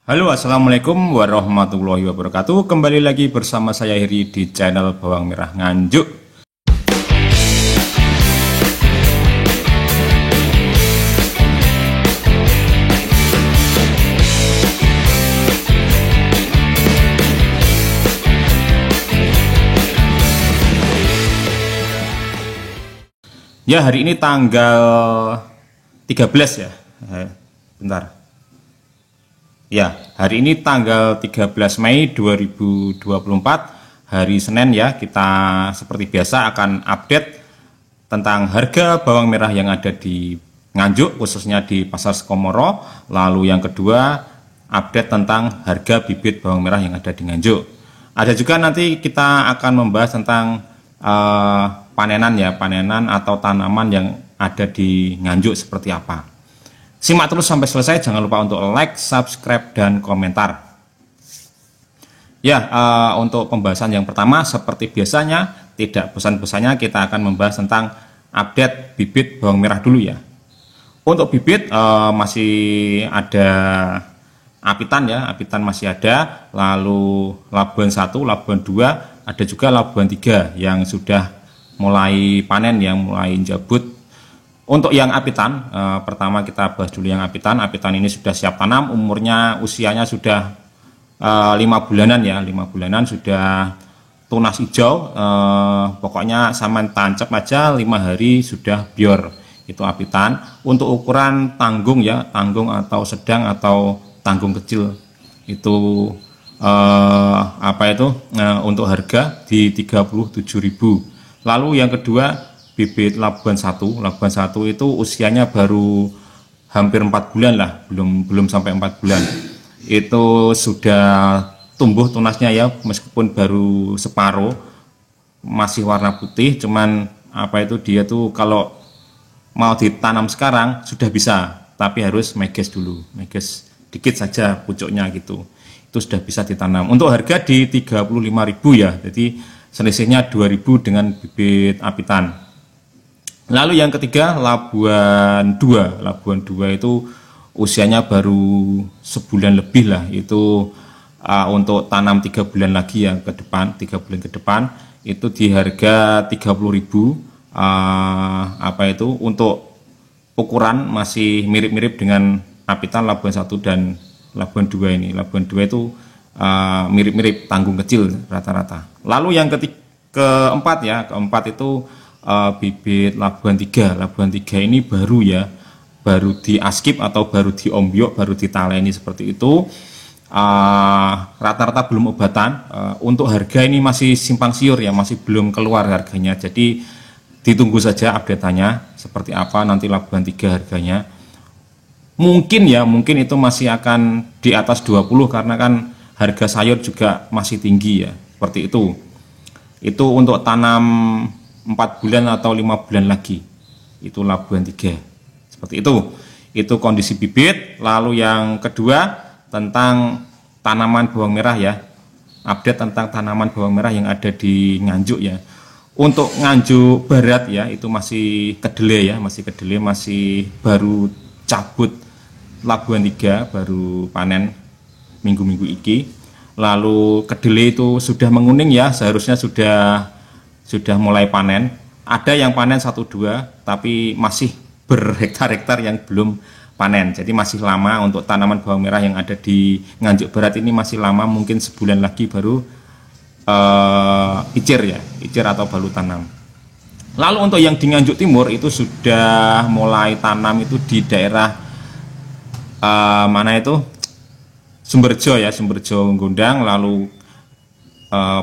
Halo, assalamualaikum warahmatullahi wabarakatuh. Kembali lagi bersama saya Heri di channel Bawang Merah Nganjuk. Ya, hari ini tanggal 13 ya. Bentar. Ya, hari ini tanggal 13 Mei 2024, hari Senin ya. Kita seperti biasa akan update tentang harga bawang merah yang ada di Nganjuk, khususnya di Pasar Sukomoro. Lalu yang kedua, update tentang harga bibit bawang merah yang ada di Nganjuk. Ada juga nanti kita akan membahas tentang panenan atau tanaman yang ada di Nganjuk seperti apa. Simak terus sampai selesai, jangan lupa untuk like, subscribe, dan komentar. Ya, untuk pembahasan yang pertama seperti biasanya, tidak bosan-bosannya kita akan membahas tentang update bibit bawang merah dulu ya. Untuk bibit masih ada Apitan ya, Apitan masih ada, lalu Labuan 1, Labuan 2, ada juga Labuan 3 yang sudah mulai panen, yang mulai jabut. Untuk yang Apitan, pertama kita bahas dulu yang Apitan. Apitan ini sudah siap tanam, usianya sudah 5 bulanan ya, 5 bulanan sudah tunas hijau. Pokoknya saman tancap aja 5 hari sudah bior. Itu Apitan. Untuk ukuran tanggung ya, tanggung atau sedang atau tanggung kecil itu untuk harga di 37.000. Lalu yang kedua bibit Labuan 1. Labuan 1 itu usianya baru hampir 4 bulan lah, belum sampai 4 bulan. Itu sudah tumbuh tunasnya ya, meskipun baru separuh, masih warna putih, cuman dia tuh kalau mau ditanam sekarang sudah bisa, tapi harus meges dulu, meges dikit saja pucuknya gitu. Itu sudah bisa ditanam. Untuk harga di 35.000 ya. Jadi selisihnya 2.000 dengan bibit Apitan. Lalu yang ketiga Labuan 2. Labuan 2 itu usianya baru sebulan lebih lah. Itu untuk tanam 3 bulan lagi ya ke depan, 3 bulan ke depan itu di harga 30.000. Untuk ukuran masih mirip-mirip dengan Apitan Labuan 1 dan Labuan 2 ini. Labuan 2 itu mirip-mirip tanggung kecil rata-rata. Lalu yang keempat itu bibit Labuan 3. Labuan 3 ini baru ya, baru di askip atau baru di ombyok, baru ditaleni seperti itu. Rata-rata belum obatan. Untuk harga ini masih simpang siur ya, masih belum keluar harganya. Jadi ditunggu saja update-nya seperti apa nanti Labuan 3 harganya. Mungkin itu masih akan di atas 20 karena kan harga sayur juga masih tinggi ya, seperti itu. Itu untuk tanam 4 bulan atau 5 bulan lagi. Itu Labuan 3. Seperti itu. Itu kondisi bibit. Lalu yang kedua tentang tanaman bawang merah ya. Update tentang tanaman bawang merah yang ada di Nganjuk ya. Untuk Nganjuk Barat ya, itu masih kedelai ya, masih baru cabut Labuan 3, baru panen minggu-minggu iki. Lalu kedelai itu sudah menguning ya, seharusnya sudah mulai panen. Ada yang panen 1-2, tapi masih berhektar-hektar yang belum panen. Jadi masih lama untuk tanaman bawang merah yang ada di Nganjuk Barat ini, masih lama, mungkin sebulan lagi baru icir atau baru tanam. Lalu untuk yang di Nganjuk Timur itu sudah mulai tanam itu di daerah Sumberjo ya, Sumberjo Gondang, lalu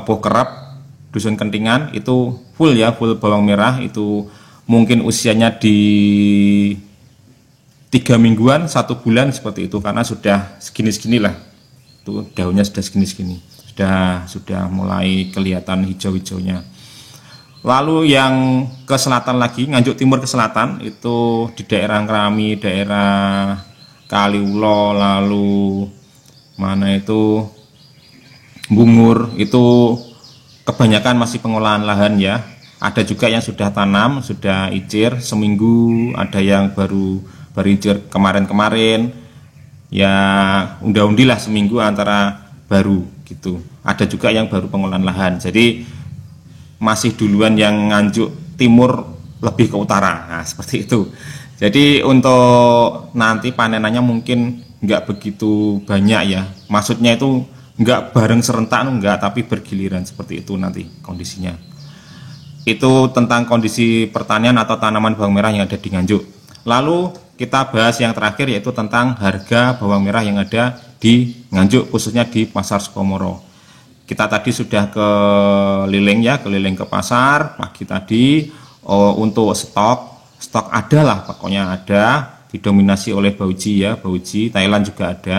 Pokerap, Dusun Kentingan itu full bawang merah. Itu mungkin usianya di 3 mingguan, 1 bulan seperti itu, karena sudah segini-segini lah. Itu daunnya sudah segini-segini, sudah mulai kelihatan hijau-hijaunya. Lalu yang ke selatan lagi, Nganjuk Timur ke selatan, itu di daerah Krami, daerah Kaliulo, lalu Bungur, itu kebanyakan masih pengolahan lahan ya. Ada juga yang sudah tanam, sudah icir seminggu, ada yang baru icir kemarin-kemarin. ya unda-undi lah seminggu antara baru gitu. Ada juga yang baru pengolahan lahan, jadi masih duluan yang Nganjuk Timur lebih ke utara. Nah, seperti itu. Jadi untuk nanti panenannya mungkin nggak begitu banyak ya. Maksudnya itu nggak bareng serentak, nggak, tapi bergiliran seperti itu nanti kondisinya. Itu tentang kondisi pertanian atau tanaman bawang merah yang ada di Nganjuk. Lalu kita bahas yang terakhir, yaitu tentang harga bawang merah yang ada di Nganjuk, khususnya di Pasar Sukomoro. Kita tadi sudah keliling ya, keliling ke pasar pagi tadi. Untuk stok ada lah, pokoknya ada, didominasi oleh Bauji ya, Bauji, Thailand juga ada.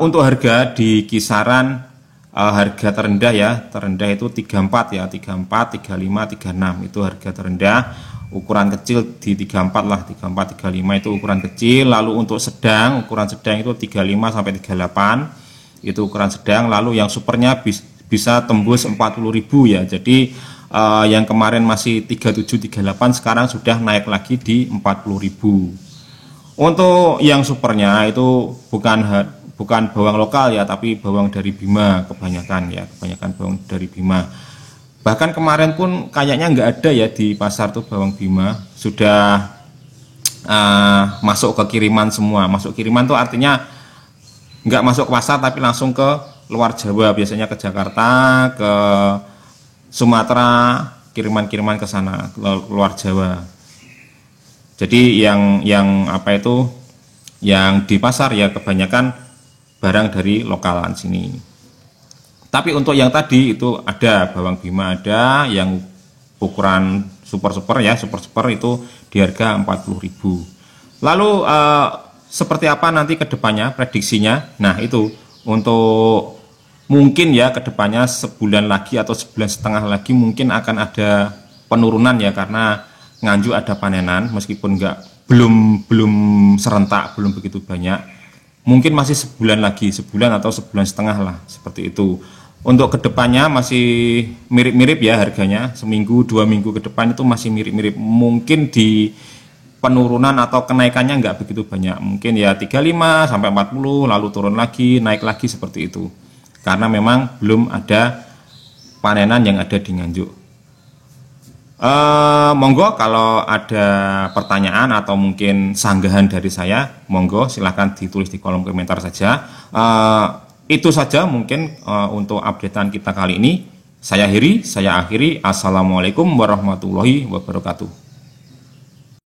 Untuk harga di kisaran harga terendah ya, terendah itu 34 ya, 34, 35, 36 itu harga terendah. Ukuran kecil di 34 lah, 34, 35 itu ukuran kecil. Lalu untuk sedang, ukuran sedang itu 35 sampai 38 itu ukuran sedang. Lalu yang supernya bisa tembus 40.000 ya. Jadi yang kemarin masih 37, 38 sekarang sudah naik lagi di 40.000. Untuk yang supernya itu bukan bawang lokal ya, tapi bawang dari Bima kebanyakan ya, kebanyakan bawang dari Bima. Bahkan kemarin pun kayaknya nggak ada ya di pasar tuh bawang Bima, sudah masuk ke kiriman semua. Masuk kiriman tuh artinya nggak masuk ke pasar tapi langsung ke luar Jawa, biasanya ke Jakarta, ke Sumatera, kiriman-kiriman ke sana, ke luar Jawa. Jadi yang apa itu, yang di pasar ya kebanyakan barang dari lokalan sini. Tapi untuk yang tadi itu ada bawang Bima, ada yang ukuran super ya, super itu di harga 40.000. Lalu seperti apa nanti ke depannya prediksinya? Nah, itu untuk mungkin ya ke depannya sebulan lagi atau sebulan setengah lagi mungkin akan ada penurunan ya, karena Nganjuk ada panenan meskipun belum serentak, belum begitu banyak. Mungkin masih sebulan lagi, sebulan atau sebulan setengah lah, seperti itu. Untuk kedepannya masih mirip-mirip ya harganya, seminggu 2 minggu ke depan itu masih mirip-mirip. Mungkin di penurunan atau kenaikannya nggak begitu banyak, mungkin ya 35 sampai 40, lalu turun lagi, naik lagi seperti itu. Karena memang belum ada panenan yang ada di Nganjuk. Monggo kalau ada pertanyaan atau mungkin sanggahan dari saya, monggo silahkan ditulis di kolom komentar saja. Itu saja mungkin untuk updatean kita kali ini. Saya akhiri. Assalamualaikum warahmatullahi wabarakatuh.